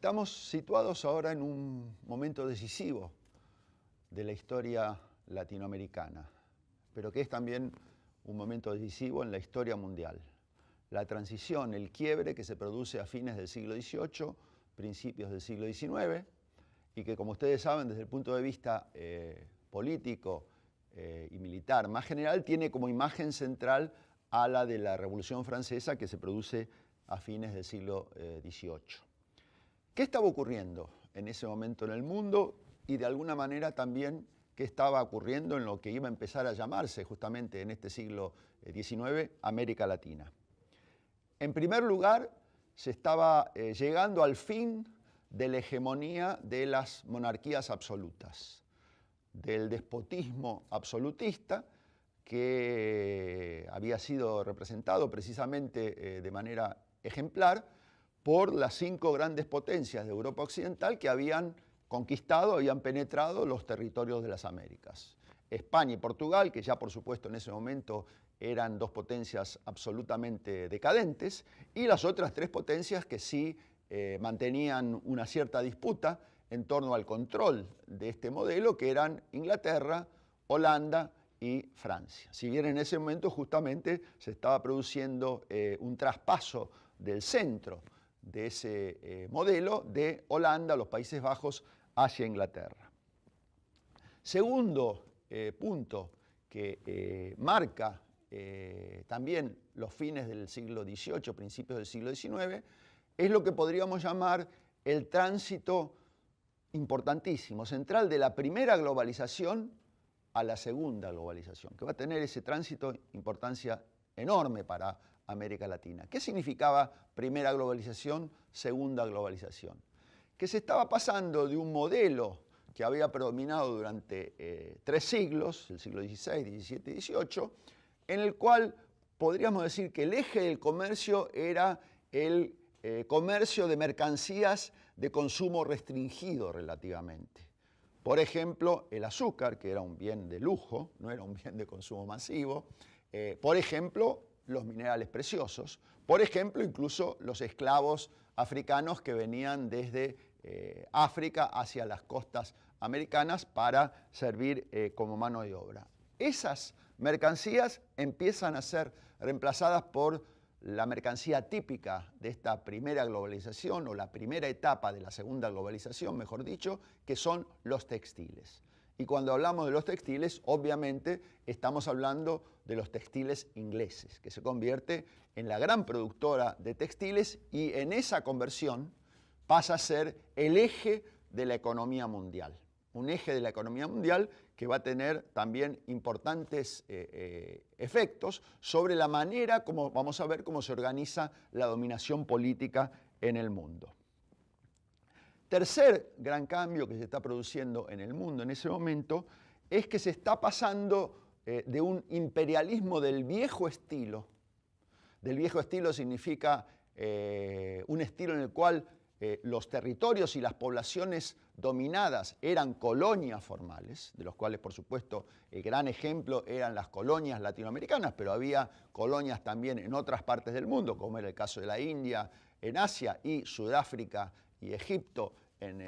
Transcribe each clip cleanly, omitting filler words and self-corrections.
Estamos situados ahora en un momento decisivo de la historia latinoamericana, pero que es también un momento decisivo en la historia mundial. La transición, el quiebre que se produce a fines del siglo XVIII, principios del siglo XIX, y que, como ustedes saben, desde el punto de vista político y militar más general, tiene como imagen central a la de la Revolución Francesa que se produce a fines del siglo XVIII. ¿Qué estaba ocurriendo en ese momento en el mundo y de alguna manera también qué estaba ocurriendo en lo que iba a empezar a llamarse justamente en este siglo XIX América Latina? En primer lugar, se estaba llegando al fin de la hegemonía de las monarquías absolutas, del despotismo absolutista que había sido representado precisamente de manera ejemplar por las 5 grandes potencias de Europa Occidental que habían conquistado, habían penetrado los territorios de las Américas. España y Portugal, que ya por supuesto en ese momento eran 2 potencias absolutamente decadentes, y las otras 3 potencias que sí mantenían una cierta disputa en torno al control de este modelo, que eran Inglaterra, Holanda y Francia. Si bien en ese momento justamente se estaba produciendo un traspaso del centro de ese modelo de Holanda, los Países Bajos, hacia Inglaterra. Segundo punto que marca también los fines del siglo XVIII, principios del siglo XIX, es lo que podríamos llamar el tránsito importantísimo, central de la primera globalización a la segunda globalización, que va a tener ese tránsito importancia enorme para América Latina. ¿Qué significaba primera globalización, segunda globalización? Que se estaba pasando de un modelo que había predominado durante 3 siglos, el siglo XVI, XVII y XVIII, en el cual podríamos decir que el eje del comercio era el comercio de mercancías de consumo restringido relativamente. Por ejemplo, el azúcar, que era un bien de lujo, no era un bien de consumo masivo. Por ejemplo, los minerales preciosos. Por ejemplo, incluso los esclavos africanos que venían desde África hacia las costas americanas para servir como mano de obra. Esas mercancías empiezan a ser reemplazadas por la mercancía típica de esta primera globalización o la primera etapa de la segunda globalización, mejor dicho, que son los textiles. Y cuando hablamos de los textiles, obviamente estamos hablando de los textiles ingleses, que se convierte en la gran productora de textiles y en esa conversión pasa a ser el eje de la economía mundial. Un eje de la economía mundial que va a tener también importantes efectos sobre la manera como vamos a ver cómo se organiza la dominación política en el mundo. Tercer gran cambio que se está produciendo en el mundo en ese momento es que se está pasando de un imperialismo del viejo estilo. Del viejo estilo significa un estilo en el cual los territorios y las poblaciones dominadas eran colonias formales, de los cuales, por supuesto, el gran ejemplo eran las colonias latinoamericanas, pero había colonias también en otras partes del mundo, como era el caso de la India en Asia y Sudáfrica y Egipto en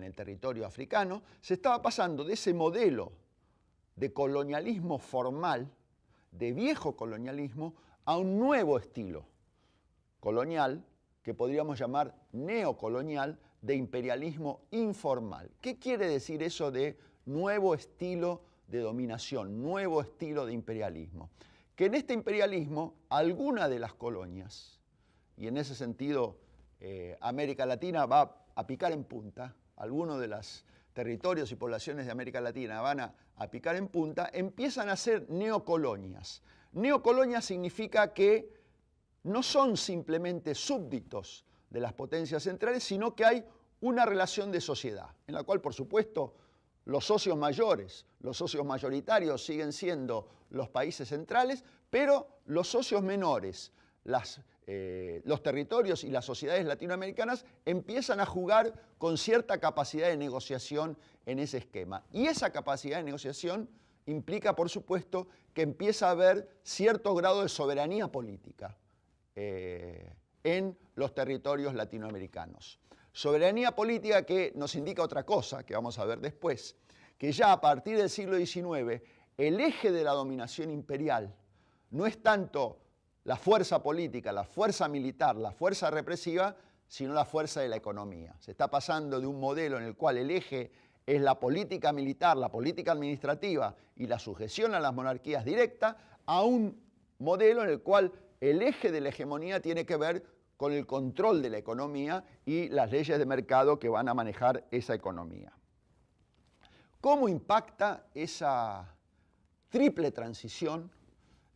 el territorio africano. Se estaba pasando de ese modelo de colonialismo formal, de viejo colonialismo, a un nuevo estilo colonial, que podríamos llamar neocolonial, de imperialismo informal. ¿Qué quiere decir eso de nuevo estilo de dominación, nuevo estilo de imperialismo? Que en este imperialismo, alguna de las colonias, y en ese sentido América Latina va a picar en punta, algunos de los territorios y poblaciones de América Latina van a picar en punta, empiezan a ser neocolonias. Neocolonias significa que no son simplemente súbditos de las potencias centrales, sino que hay una relación de sociedad, en la cual, por supuesto, los socios mayores, los socios mayoritarios siguen siendo los países centrales, pero los socios menores, los territorios y las sociedades latinoamericanas empiezan a jugar con cierta capacidad de negociación en ese esquema. Y esa capacidad de negociación implica, por supuesto, que empieza a haber cierto grado de soberanía política en los territorios latinoamericanos. Soberanía política que nos indica otra cosa, que vamos a ver después, que ya a partir del siglo XIX el eje de la dominación imperial no es tanto la fuerza política, la fuerza militar, la fuerza represiva, sino la fuerza de la economía. Se está pasando de un modelo en el cual el eje es la política militar, la política administrativa y la sujeción a las monarquías directas, a un modelo en el cual el eje de la hegemonía tiene que ver con el control de la economía y las leyes de mercado que van a manejar esa economía. ¿Cómo impacta esa triple transición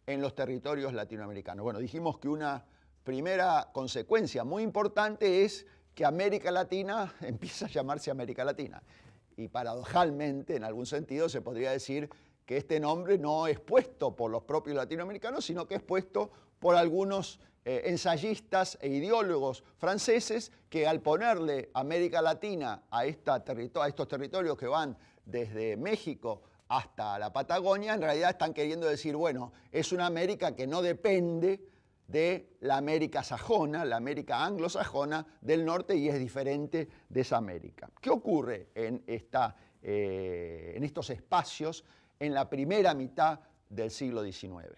en los territorios latinoamericanos? Bueno, dijimos que una primera consecuencia muy importante es que América Latina empieza a llamarse América Latina. Y paradojalmente, en algún sentido, se podría decir que este nombre no es puesto por los propios latinoamericanos, sino que es puesto por algunos ensayistas e ideólogos franceses que al ponerle América Latina a estos territorios que van desde México hasta la Patagonia, en realidad están queriendo decir, bueno, es una América que no depende de la América sajona, la América anglosajona del norte, y es diferente de esa América. ¿Qué ocurre en estos espacios en la primera mitad del siglo XIX?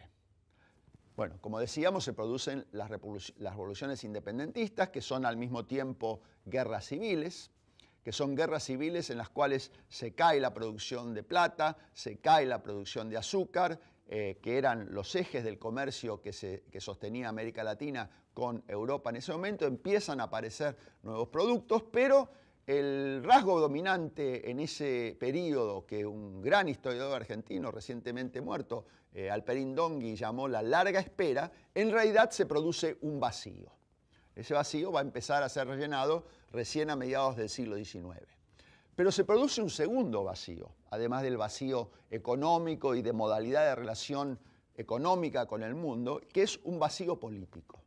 Bueno, como decíamos, se producen las revoluciones independentistas, que son al mismo tiempo guerras civiles, que son guerras civiles en las cuales se cae la producción de plata, se cae la producción de azúcar, que eran los ejes del comercio que sostenía América Latina con Europa en ese momento. Empiezan a aparecer nuevos productos, pero el rasgo dominante en ese periodo, que un gran historiador argentino recientemente muerto, Alperín Dongui, llamó la larga espera, en realidad se produce un vacío. Ese vacío va a empezar a ser rellenado recién a mediados del siglo XIX. Pero se produce un segundo vacío, además del vacío económico y de modalidad de relación económica con el mundo, que es un vacío político.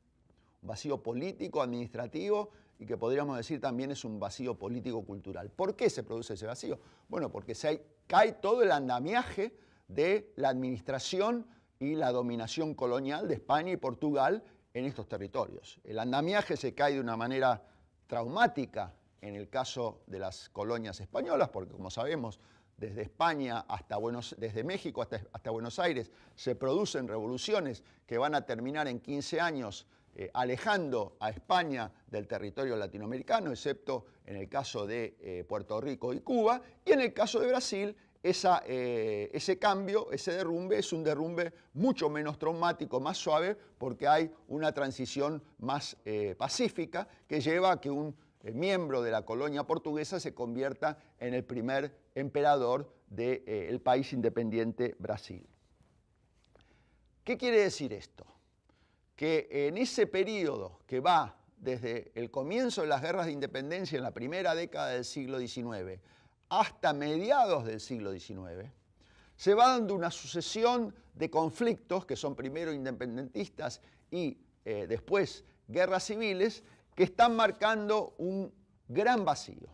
Un vacío político, administrativo, y que podríamos decir también es un vacío político-cultural. ¿Por qué se produce ese vacío? Bueno, porque cae todo el andamiaje de la administración y la dominación colonial de España y Portugal en estos territorios. El andamiaje se cae de una manera traumática en el caso de las colonias españolas, porque como sabemos, desde España desde México hasta Buenos Aires se producen revoluciones que van a terminar en 15 años alejando a España del territorio latinoamericano, excepto en el caso de Puerto Rico y Cuba, y en el caso de Brasil, ese cambio, ese derrumbe, es un derrumbe mucho menos traumático, más suave, porque hay una transición más pacífica que lleva a que un miembro de la colonia portuguesa se convierta en el primer emperador del país independiente Brasil. ¿Qué quiere decir esto? Que en ese periodo que va desde el comienzo de las guerras de independencia en la primera década del siglo XIX hasta mediados del siglo XIX, se va dando una sucesión de conflictos que son primero independentistas y después guerras civiles, que están marcando un gran vacío.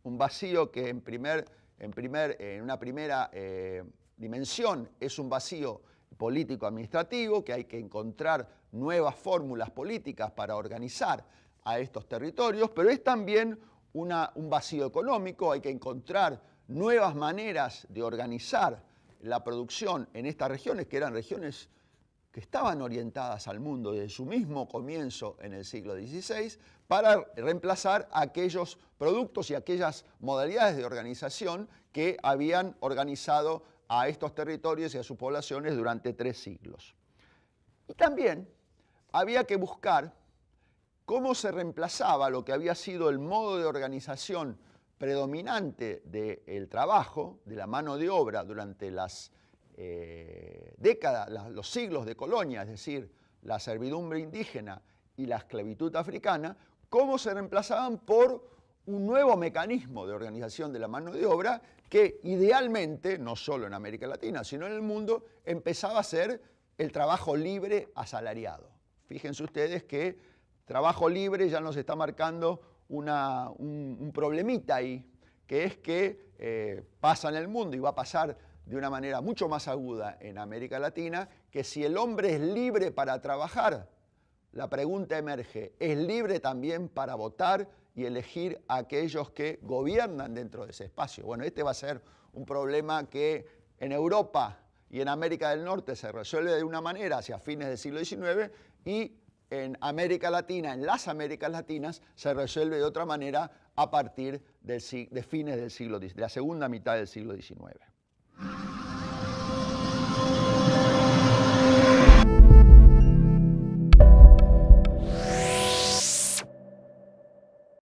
Un vacío que en una primera dimensión es un vacío político-administrativo, que hay que encontrar nuevas fórmulas políticas para organizar a estos territorios, pero es también un vacío económico, hay que encontrar nuevas maneras de organizar la producción en estas regiones, que eran regiones que estaban orientadas al mundo desde su mismo comienzo en el siglo XVI, para reemplazar aquellos productos y aquellas modalidades de organización que habían organizado a estos territorios y a sus poblaciones durante 3 siglos. Y también había que buscar cómo se reemplazaba lo que había sido el modo de organización predominante del trabajo, de la mano de obra durante las décadas, los siglos de colonia, es decir, la servidumbre indígena y la esclavitud africana, cómo se reemplazaban por un nuevo mecanismo de organización de la mano de obra que idealmente, no solo en América Latina, sino en el mundo, empezaba a ser el trabajo libre asalariado. Fíjense ustedes que trabajo libre ya nos está marcando un problemita ahí, que es que pasa en el mundo y va a pasar de una manera mucho más aguda en América Latina, que si el hombre es libre para trabajar, la pregunta emerge, ¿es libre también para votar y elegir a aquellos que gobiernan dentro de ese espacio? Bueno, este va a ser un problema que en Europa y en América del Norte se resuelve de una manera hacia fines del siglo XIX y en América Latina, en las Américas Latinas, se resuelve de otra manera a partir de fines del siglo XIX, de la segunda mitad del siglo XIX.